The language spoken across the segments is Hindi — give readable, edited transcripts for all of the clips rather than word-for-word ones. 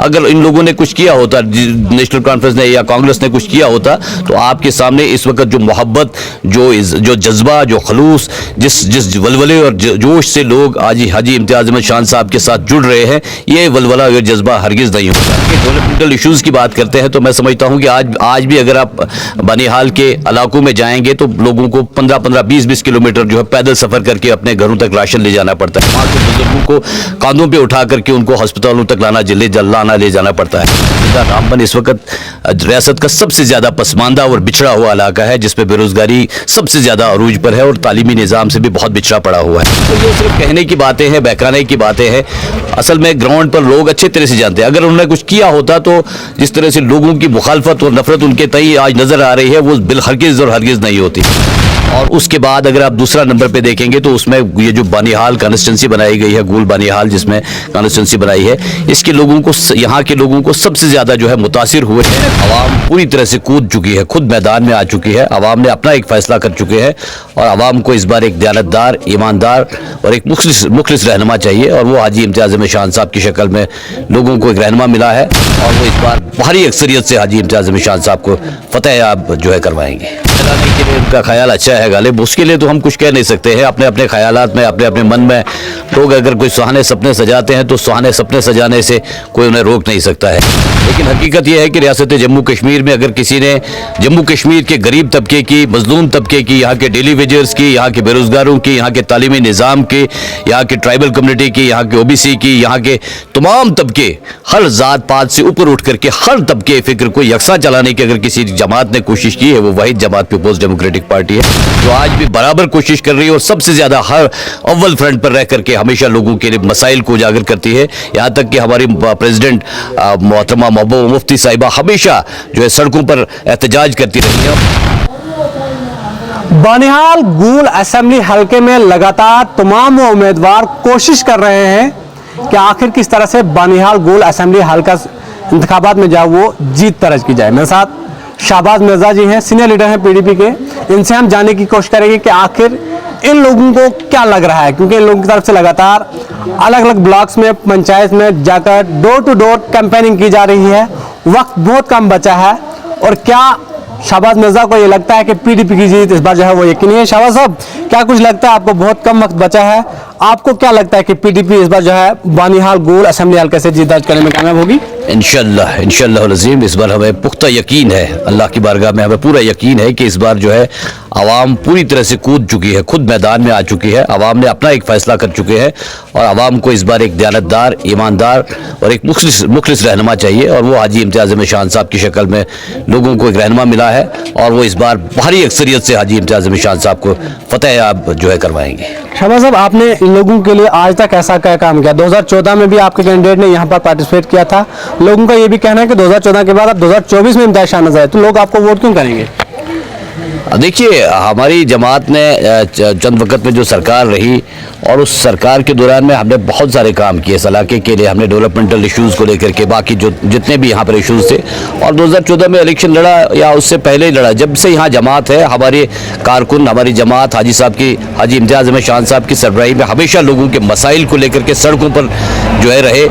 अगर इन लोगों ने कुछ किया होता, नेशनल कॉन्फ्रेंस ने या कांग्रेस ने कुछ किया होता, तो आपके सामने इस वक्त जो मोहब्बत, जो जज्बा, जो खलूस, जिस वलवले और जोश से लोग आज हाजी इम्तियाज अहमद शान साहब के साथ जुड़ रहे हैं, ये वलवला और जज्बा हरगिज नहीं होता। डेवलपमेंटल इश्यूज़ की बात करते हैं तो मैं समझता हूँ कि आज भी अगर आप बनिहाल के इलाकों में जाएंगे तो लोगों को 15-15, 20-20 किलोमीटर जो है पैदल सफ़र करके अपने घरों तक राशन ले जाना पड़ता है। वहाँ के बुजुर्गों को कांधों पे उठा करके उनको अस्पतालों तक ले जाना पड़ता है। रामबन इस वक्त रियासत का सबसे ज़्यादा पसमानदा और बिछड़ा हुआ इलाका है, जिसपे बेरोजगारी सबसे ज़्यादा अरूज पर है और तालीमी निज़ाम से भी बहुत बिछड़ा पड़ा हुआ है। तो ये सिर्फ कहने की बातें हैं, बहकाने की बातें हैं। असल में ग्राउंड पर लोग अच्छे तरह से जानते हैं। अगर उन्होंने कुछ किया होता तो जिस तरह से लोगों की मुखालफत और नफरत उनके तई आज नजर आ रही है, वो हरगिज और हरगिज नहीं होती। और उसके बाद अगर आप दूसरा नंबर पे देखेंगे तो उसमें ये जो बानिहाल कॉन्स्टिट्यूंसी बनाई गई है, गोल बानिहाल जिसमें कॉन्स्टिट्यूंसी बनाई है, इसके लोगों को, यहाँ के लोगों को सबसे ज्यादा जो है मुतासिर हुए हैं। अवाम पूरी तरह से कूद चुकी है, खुद मैदान में आ चुकी है। अवाम ने अपना एक फैसला कर चुके हैं और अवाम को इस बार एक दयानतदार, ईमानदार और एक मुखलिस रहनुमा चाहिए, और वो हाजी इम्तियाज अहमद शान साहब की शक्ल में लोगों को एक रहनुमा मिला है और वो इस बार भारी अक्सरियत से हाजी इम्तियाज अहमद शान साहब को फतेह आप जो है करवाएंगे। के लिए उनका ख्याल अच्छा है गालिब, उसके लिए तो हम कुछ कह नहीं सकते हैं। अपने अपने ख्यालात में, अपने अपने मन में लोग अगर कोई सुहाने सपने सजाते हैं तो सुहाने सपने सजाने से कोई उन्हें रोक नहीं सकता है। लेकिन हकीकत यह है कि रियासत जम्मू कश्मीर में अगर किसी ने जम्मू कश्मीर के गरीब तबके की, मजलूम तबके की, यहाँ के डेली वेजर्स की, यहाँ के बेरोजगारों की, यहाँ के तालीमी निज़ाम की, यहाँ के ट्राइबल कम्युनिटी की, यहाँ के OBC की, यहाँ के तमाम तबके, हर ज़ात पात से ऊपर उठ करके हर तबके फ़िक्र को यकसा चलाने की अगर किसी जमात ने कोशिश की है, वो वाहिद जमात पीपल्स डेमोक्रेटिक पार्टी है, जो आज भी बराबर कोशिश कर रही है और सबसे ज्यादा हर अव्वल फ्रंट पर रह करके हमेशा लोगों के लिए मसाइल को उजागर करती है। यहाँ तक कि हमारी प्रेसिडेंट मोहतरमा महबूबा मुफ्ती साहिबा हमेशा जो है सड़कों पर एहतजाज करती रही है। बानिहाल गूल असेंबली हलके में लगातार तमाम उम्मीदवार कोशिश कर रहे हैं कि आखिर किस तरह से बानिहाल गूल असेंबली हलका इंतखाबात में जाओ वो जीत दर्ज की जाए। मेरे साथ शाहबाज मिर्जा जी हैं, सीनियर लीडर हैं PDP के। इनसे हम जानने की कोशिश करेंगे कि आखिर इन लोगों को क्या लग रहा है, क्योंकि इन लोगों की तरफ से लगातार अलग अलग ब्लॉक्स में, पंचायत में जाकर डोर टू डोर कैंपेनिंग की जा रही है। वक्त बहुत कम बचा है और क्या शाहबाज मिर्जा को ये लगता है कि PDP की जीत इस बार जो है वो यकीनी है? शाहबाज साहब, क्या कुछ लगता है आपको? बहुत कम वक्त बचा है, आपको क्या लगता है कि PDP इस बार जो है बानिहाल गोल असेंबली हल्के से जीत दर्ज करने में कामयाब होगी? इंशाअल्लाह अज़ीम, इस बार हमें पुख्ता यकीन है, अल्लाह की बारगाह में हमें पूरा यकीन है कि इस बार जो है आवाम पूरी तरह से कूद चुकी है, खुद मैदान में आ चुकी है। आवाम ने अपना एक फैसला कर चुके हैं और आवाम को इस बार एक दयानतदार, ईमानदार और एक मुखलिस रहनुमा चाहिए, और वो हाजी इम्तियाज अहमद शान साहब की शक्ल में लोगों को एक रहनुमा मिला है और वो इस बार भारी अक्सरियत से हाजी इम्तियाज अहमद शान साहब को फतेह आप जो है करवाएंगे। शाहबाज साहब, आपने इन लोगों के लिए आज तक ऐसा क्या काम किया? 2014 में भी आपके कैंडिडेट ने यहाँ पर पार्टिसिपेट किया था। लोगों का ये भी कहना है कि 2014 के बाद अब 2024 में इम्तियाज शाह नजर आए, तो लोग आपको वोट क्यों करेंगे? देखिए, हमारी जमात ने चंद वक्त में जो सरकार रही और उस सरकार के दौरान में हमने बहुत सारे काम किए इस इलाके के लिए। हमने डेवलपमेंटल इश्यूज़ को लेकर के, बाकी जो जितने भी यहाँ पर इश्यूज़ थे, और 2014 में इलेक्शन लड़ा या उससे पहले ही लड़ा। जब से यहाँ जमात है, हमारे कारकुन, हमारी जमात हाजी साहब की, हाजी इम्तियाज अहमद शान साहब की सरबराही में हमेशा लोगों के मसाइल को लेकर के सड़कों पर जो है रहे,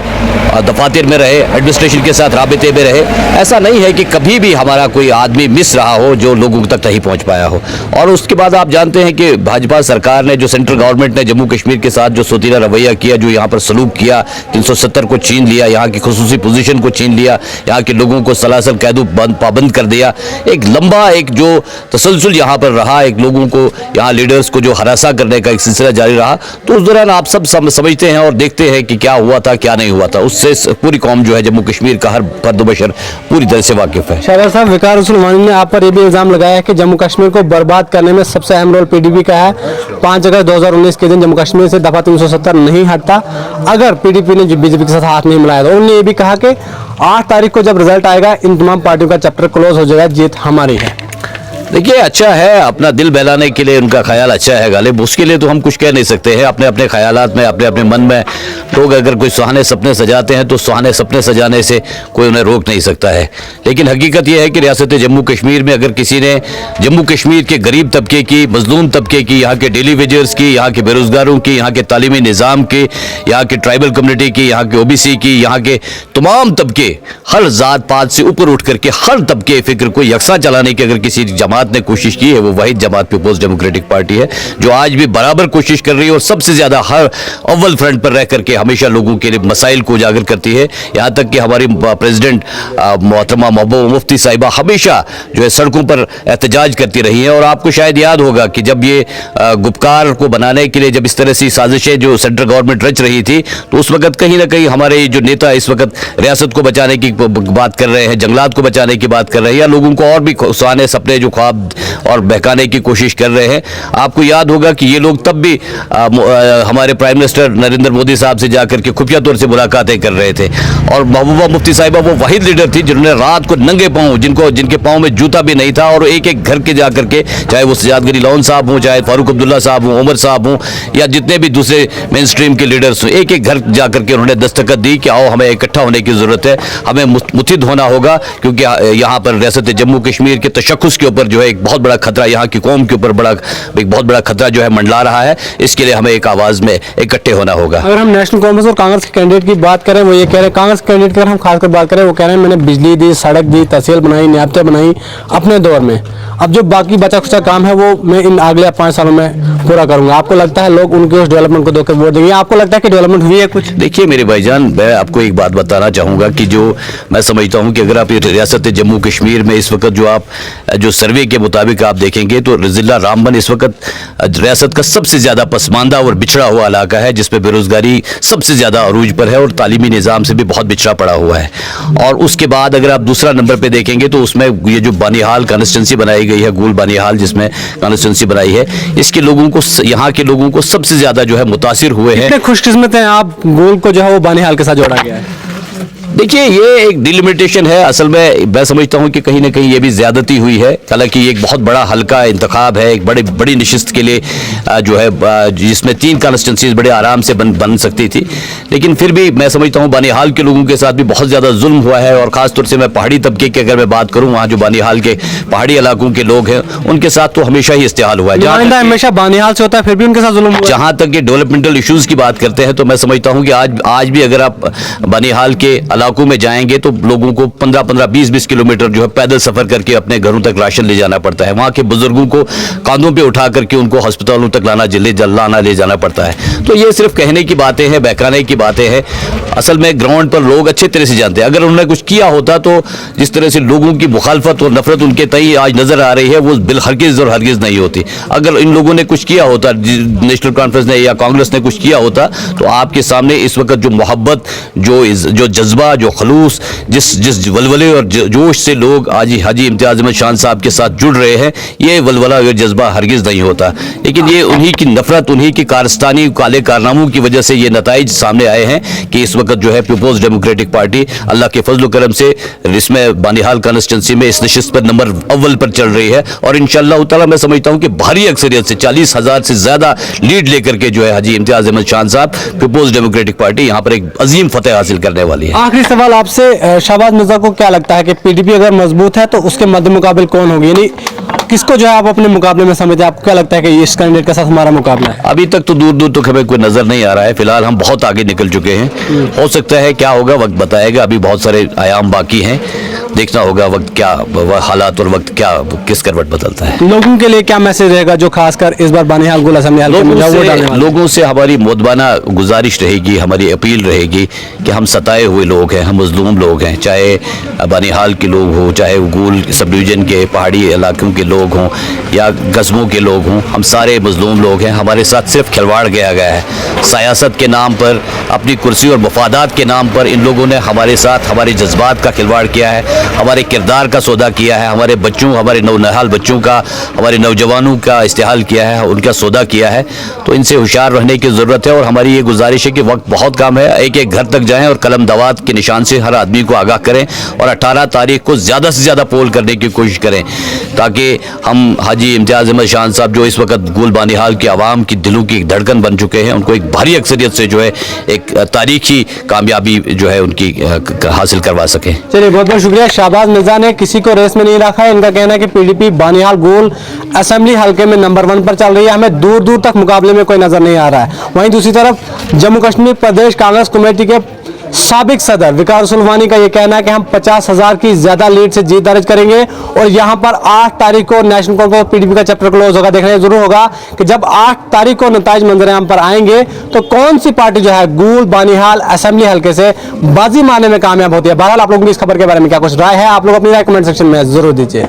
दफातर में रहे, एडमिनिस्ट्रेशन के साथ राबिते में रहे। ऐसा नहीं है कि कभी भी हमारा कोई आदमी मिस रहा हो जो लोगों तक नहीं पहुँच पाया हो। और उसके बाद आप जानते हैं कि भाजपा सरकार ने, जो सेंट्रल गवर्नमेंट ने जम्मू कश्मीर के साथ जो सोतीला रवैया किया, जो यहाँ पर सलूक किया, 370 को छीन लिया, यहाँ की खुसूसी पोजीशन को छीन लिया, यहाँ के लोगों को सलासल कैदू पाबंद कर दिया, एक लंबा एक जो तसलसल यहाँ पर रहा, एक लोगों को, यहाँ लीडर्स को जो हरासा करने का एक सिलसिला जारी रहा। तो उस दौरान आप सब समझते हैं और देखते हैं कि क्या हुआ था, क्या नहीं हुआ था। उससे पूरी कौम जो है जम्मू कश्मीर का हर फर्द बशर पूरी तरह से वाकिफ है। शाहबाज साहब, वकार उस्मानी ने आप पर यह भी इल्जाम लगाया है कि जम्मू कश्मीर को बर्बाद करने में सबसे अहम रोल PDP का है। 5 अगस्त 2019 के दिन जम्मू कश्मीर से दफा 370 नहीं हटता अगर PDP ने जो BJP के साथ हाथ नहीं मिलाया। तो उन्होंने ये भी कहा कि 8 तारीख को जब रिजल्ट आएगा इन तमाम पार्टियों का चैप्टर क्लोज हो जाएगा, जीत हमारी है। देखिए, अच्छा है, अपना दिल बहलाने के लिए उनका ख्याल अच्छा है गालिब, उसके लिए तो हम कुछ कह नहीं सकते हैं। अपने अपने ख्यालात में, अपने अपने मन में लोग अगर कोई सुहाने सपने सजाते हैं तो सुहाने सपने सजाने से कोई उन्हें रोक नहीं सकता है। लेकिन हकीकत यह है कि रियासत जम्मू कश्मीर में अगर किसी ने जम्मू कश्मीर के गरीब तबके की, मजलूम तबके की, यहाँ के डेली वेजर्स की, यहाँ के बेरोजगारों की, यहाँ के तालीमी निज़ाम की, यहाँ के ट्राइबल कम्युनिटी की, यहाँ के ओबीसी की, यहाँ के तमाम तबके, हर ज़ात पात से ऊपर उठ करके हर तबके फिक्र को यकसा चलाने की अगर किसी जमात ने कोशिश की है, वो वाहिद जमात पीपल्स डेमोक्रेटिक पार्टी है, जो आज भी बराबर कोशिश कर रही है और सबसे ज़्यादा हर अव्वल फ्रंट पर रह करके हमेशा लोगों के लिए मसाइल को उजागर करती है। यहाँ तक कि हमारी प्रेसिडेंट मोहतरमा महबूबा मुफ्ती साहिबा हमेशा जो है सड़कों पर एहतजाज करती रही हैं। और आपको शायद याद होगा कि जब ये गुपकार को बनाने के लिए जब इस तरह से साजिशें जो सेंट्रल गवर्नमेंट रच रही थी, तो उस वक्त कहीं ना कहीं हमारे जो नेता इस वक्त रियासत को बचाने की बात कर रहे हैं, जंगलात को बचाने की बात कर रहे हैं, या लोगों को और भी सुहाने सपने जो ख्वाब और बहकाने की कोशिश कर रहे हैं। आपको याद होगा कि ये लोग तब भी हमारे प्राइम मिनिस्टर नरेंद्र मोदी साहब से जाकर के खुफिया तौर से मुलाकातें कर रहे थे। और महबूबा मुफ्ती साहिबा वो वाहिद लीडर थी जिन्होंने रात को नंगे पांव, जिनके पांव में जूता भी नहीं था, और एक एक घर के जाकर के, चाहे वो सजाद गनी लॉन साहब हों, चाहे फारूक अब्दुल्ला साहब हों, उमर साहब हों, या जितने भी दूसरे मेन स्ट्रीम के लीडर्स हों, एक एक घर जाकर के उन्होंने दस्तखत दी कि आओ हमें इकट्ठा होने की ज़रूरत है, हमें मुत्तहिद होना होगा, क्योंकि यहाँ पर रियासत जम्मू कश्मीर के तशक्कुस के ऊपर जो है एक बहुत बड़ा खतरा, यहाँ की कौम के ऊपर एक बहुत बड़ा खतरा जो है मंडला रहा है। इसके लिए हमें एक आवाज़ में इकट्ठे होना होगा। अगर हम नेशनल कांग्रेस और कांग्रेस के कैंडिडेट की बात करें, वो ये कह रहे हैं, कांग्रेस कैंडिडेट की अगर हम खासकर बात करें, वो कह रहे हैं मैंने बिजली दी, सड़क दी, तहसील बनाई, नियाबतें बनाई अपने दौर में, अब जो बाकी बचा खुचा काम है वो मैं इन अगले 5 सालों में पूरा करूंगा। आपको लगता है लोग उनके उस डेवलपमेंट को देखकर वोट देंगे? आपको लगता है कि डेवलपमेंट हुई है कुछ? देखिए मेरे भाईजान, मैं आपको एक बात बताना चाहूँगा कि जो मैं समझता हूँ कि अगर आप रियासत जम्मू कश्मीर में इस वक्त जो सर्वे के मुताबिक आप देखेंगे तो ज़िला रामबन इस वक्त रियासत का सबसे ज़्यादा पसमानदा और बिछड़ा हुआ इलाका है, जिसपे बेरोज़गारी सबसे ज़्यादा अरूज पर है और तालीमी निज़ाम से भी बहुत बिछड़ा पड़ा हुआ है। और उसके बाद अगर आप दूसरा नंबर पे देखेंगे तो उसमें ये जो बानिहाल कॉन्स्टिट्यूंसी बनाई गई है, गोल बानिहाल जिसमें कॉन्स्टिट्यूंसी बनाई है, इसके लोगों को, यहाँ के लोगों को सबसे ज़्यादा जो है मुतासिर हुए हैं। कितने खुशकिस्मत हैं आप, गोल को जो है वो बानिहाल के साथ जोड़ा गया है। देखिए, ये एक डिलिमिटेशन है। असल में मैं समझता हूँ कि कहीं ना कहीं ये भी ज़्यादती हुई है। हालांकि ये एक बहुत बड़ा हल्का इंतखाब है, एक बड़ी नशिस्त के लिए जो है जिसमें 3 कॉन्स्टिट्यूंसीज बड़े आराम से बन सकती थी। लेकिन फिर भी मैं समझता हूँ बानिहाल के लोगों के साथ भी बहुत ज़्यादा जुल्म हुआ है। और ख़ासतौर से मैं पहाड़ी तबके की अगर मैं बात करूँ, वहाँ जो बानिहाल के पहाड़ी इलाकों के लोग हैं उनके साथ तो हमेशा ही इस्तेहाल हुआ है। हमेशा बानिहाल से होता है, फिर भी उनके साथ जुल्म हुआ है। जहाँ तक ये डेवलपमेंटल इशूज़ की बात करते हैं तो मैं समझता हूँ कि आज भी अगर आप बानिहाल के इलाकों में जाएंगे तो लोगों को 15-15, 20-20 किलोमीटर जो है पैदल सफर करके अपने घरों तक राशन ले जाना पड़ता है। वहाँ के बुजुर्गों को कांधों पे उठा करके उनको अस्पतालों तक ले जाना पड़ता है। तो ये सिर्फ कहने की बातें हैं, बहकाने की बातें हैं। असल में ग्राउंड पर लोग अच्छे तरह से जानते हैं। अगर उन्होंने कुछ किया होता तो जिस तरह से लोगों की मुखालफत और नफरत उनके तई आज नजर आ रही है, वो हरगिज़ और हरगिज़ नहीं होती। अगर इन लोगों ने कुछ किया होता, नेशनल कॉन्फ्रेंस ने या कांग्रेस ने कुछ किया होता, तो आपके सामने इस वक्त जो मोहब्बत, जो जज्बा, जो खलूस, जिस वलवले और जोश से लोग आज हाजी इम्तियाज़ अहमद शान साहब के साथ जुड़ रहे हैं, ये वलवला और जज्बा हरगिज़ नहीं होता। लेकिन ये उन्हीं की नफरत, उन्हीं की कारस्तानी, काले कारनामों की वजह से ये नताइज सामने आए हैं कि इस वक्त जो है पीपल्स डेमोक्रेटिक पार्टी अल्लाह के फजल करम से इसमें बानिहाल कॉन्स्टिट्यूंसी में इस नशिस्त पर नंबर अव्वल पर चल रही है। और इंशाअल्लाह ताला मैं समझता हूँ कि भारी अक्सरियत से 40,000 से ज़्यादा लीड लेकर के जो है हाजी इम्तियाज़ अहमद शान साहब, पीपल्स डेमोक्रेटिक पार्टी यहाँ पर एक अजीम फतेह हासिल करने वाली है। आखिरी सवाल आपसे, शहबाज मिर्जा को क्या लगता है कि पीडीपी अगर मजबूत है तो उसके मद्दे मुकाबिल कौन होगी, यानी किसको जो है आप अपने मुकाबले में समझते हैं? आपको क्या लगता है कि इस कैंडिडेट के साथ हमारा मुकाबला है? अभी तक तो दूर तक हमें कोई नजर नहीं आ रहा है। फिलहाल हम बहुत आगे निकल चुके हैं। हो सकता है क्या होगा वक्त बताएगा। अभी बहुत सारे आयाम बाकी हैं, देखना होगा वक्त क्या, हालात और वक्त क्या किस करवट बदलता है। लोगों के लिए क्या मैसेज रहेगा जो खासकर इस बार बानिहाल गोल असेंबली हल्के में वोट डालने वाले? लोगों से हमारी मोदबाना गुजारिश रहेगी, हमारी अपील रहेगी कि हम सताए हुए लोग हैं, हम मजलूम लोग हैं, चाहे बानिहाल के लोग हों, चाहे गोल सब डिवीजन के पहाड़ी इलाकों के लोग हों या कस्बों के लोग हों, हम सारे मजलूम लोग हैं। हमारे साथ सिर्फ खिलवाड़ किया गया है सियासत के नाम पर, अपनी कुर्सी और मफादात के नाम पर इन लोगों ने हमारे साथ हमारे जज्बात का खिलवाड़ किया है। हमारे किरदार का सौदा किया है, हमारे बच्चों, हमारे नौनिहाल बच्चों का, हमारे नौजवानों का इस्तेहाल किया है, उनका सौदा किया है। तो इनसे होशियार रहने की ज़रूरत है और हमारी ये गुजारिश है कि वक्त बहुत कम है, एक एक घर तक जाएं और कलम दवात के निशान से हर आदमी को आगाह करें और 18 तारीख को ज़्यादा से ज़्यादा पोल करने की कोशिश करें, ताकि हम हाजी इम्तियाज़ अहमद शान साहब जो इस वक्त गोल बानिहाल के आवाम की दिलों की एक धड़कन बन चुके हैं, उनको एक भारी अक्सरियत से जो है एक तारीखी कामयाबी जो है उनकी हासिल करवा सकें। चलिए, बहुत बहुत शुक्रिया। शाहबाज मिर्जा ने किसी को रेस में नहीं रखा है। इनका कहना है कि पीडीपी बानिहाल गोल असेंबली हल्के में नंबर 1 पर चल रही है, हमें दूर दूर तक मुकाबले में कोई नजर नहीं आ रहा है। वहीं दूसरी तरफ जम्मू कश्मीर प्रदेश कांग्रेस कमेटी के साबिक सदर विकार सुलवानी का यह कहना है कि हम 50,000 की ज्यादा लीड से जीत दर्ज करेंगे और यहां पर 8 तारीख को नेशनल कांफ्रेंस पीडीपी का चैप्टर क्लोज होगा। देखने जरूर होगा कि जब 8 तारीख को नताइज मंजर-ए-आम पर आएंगे तो कौन सी पार्टी जो है गोल बानिहाल असेंबली हल्के से बाजी मारने में कामयाब होती है। बहरहाल आप लोगों की इस खबर के बारे में क्या कुछ राय है, आप लोग अपनी राय कमेंट सेक्शन में जरूर दीजिए।